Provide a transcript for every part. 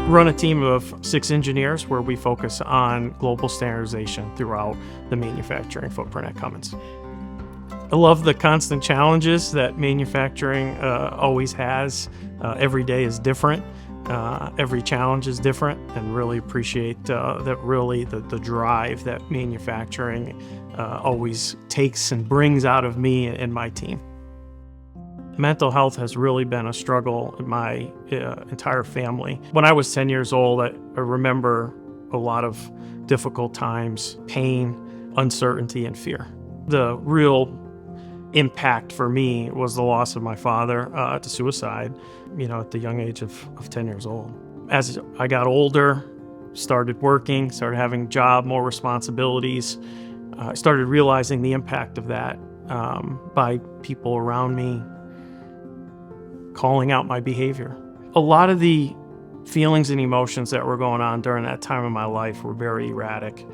Run a team of 6 engineers where we focus on global standardization throughout the manufacturing footprint at Cummins. I love the constant challenges that manufacturing always has. Every day is different. Every challenge is different, and really appreciate the drive that manufacturing always takes and brings out of me and my team. Mental health has really been a struggle in my entire family. When I was 10 years old, I remember a lot of difficult times, pain, uncertainty, and fear. The real impact for me was the loss of my father to suicide, at the young age of 10 years old. As I got older, started working, started having a job, more responsibilities, I started realizing the impact of that by people around me calling out my behavior. A lot of the feelings and emotions that were going on during that time of my life were very erratic.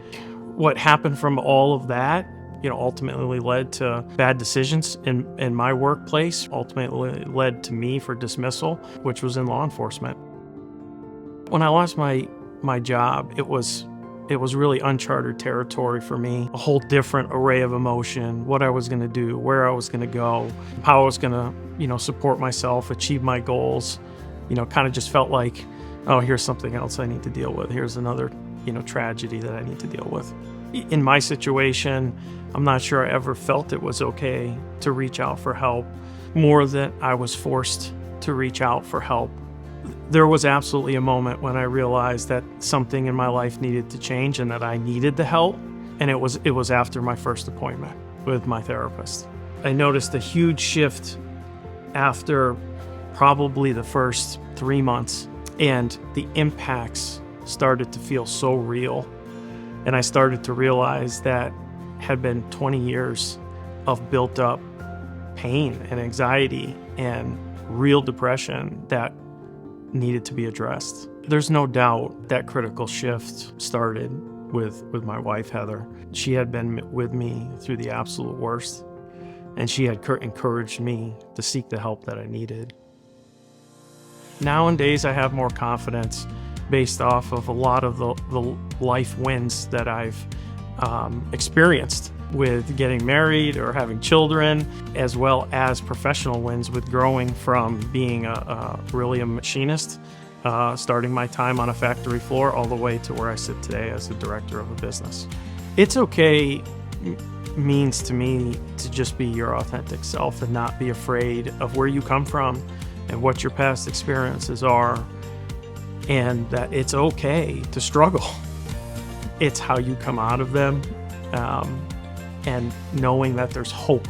What happened from all of that, ultimately led to bad decisions in my workplace, ultimately led to me for dismissal, which was in law enforcement. When I lost my job, it was really uncharted territory for me, a whole different array of emotion, what I was going to do, where I was going to go, how I was going to, support myself, achieve my goals. Kind of just felt like, oh, here's something else I need to deal with. Here's another, tragedy that I need to deal with. In my situation, I'm not sure I ever felt it was okay to reach out for help, more than I was forced to reach out for help. There was absolutely a moment when I realized that something in my life needed to change and that I needed the help, and it was after my first appointment with my therapist. I noticed a huge shift after probably the first 3 months, and the impacts started to feel so real. And I started to realize that had been 20 years of built up pain and anxiety and real depression that needed to be addressed. There's no doubt that critical shift started with my wife, Heather. She had been with me through the absolute worst, and she had encouraged me to seek the help that I needed. Nowadays, I have more confidence based off of a lot of the life wins that I've experienced with getting married or having children, as well as professional wins with growing from being really a machinist, starting my time on a factory floor, all the way to where I sit today as the director of a business. It's okay means to me to just be your authentic self and not be afraid of where you come from and what your past experiences are, and that it's okay to struggle. It's how you come out of them, and knowing that there's hope